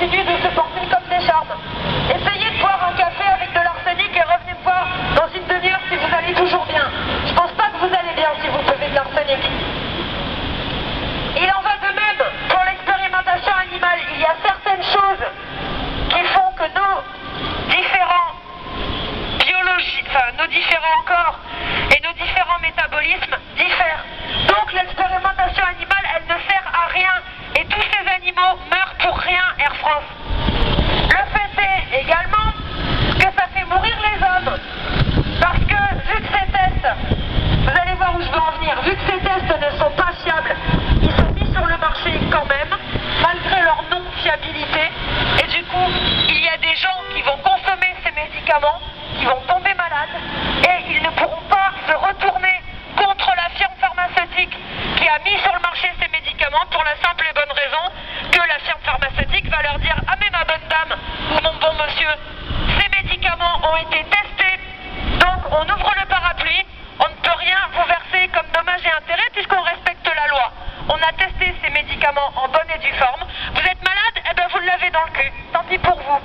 continuent de se porter comme des charmes. Essayez de boire un café avec de l'arsenic et revenez me voir dans une demi-heure si vous allez toujours bien. Je pense pas que vous allez bien si vous buvez de l'arsenic. Il en va de même pour l'expérimentation animale. Il y a certaines choses qui font que nos différents corps et nos différents métabolismes diffèrent. Donc l'expérimentation animale, elle ne sert à rien. Et tous ces animaux meurent pour rien, Air France. Le fait est également que ça fait mourir les hommes. Parce que vu que ces tests, vous allez voir où je veux en venir, vu que ces tests ne sont pas fiables, ils sont mis sur le marché quand même, malgré leur non-fiabilité. Et du coup, il y a des gens qui vont consommer ces médicaments, qui vont tomber malades, et ils ne pourront pas se retourner contre la firme pharmaceutique qui a mis sur le marché ces médicaments pour la simple et bonne raison que la firme pharmaceutique va leur dire « Ah mais ma bonne dame ou mon bon monsieur, ces médicaments ont été testés, donc on ouvre le parapluie, on ne peut rien vous verser comme dommage et intérêt puisqu'on respecte la loi. On a testé ces médicaments en bonne et due forme. Vous êtes malade? Eh bien vous l'avez dans le cul. Tant pis pour vous. »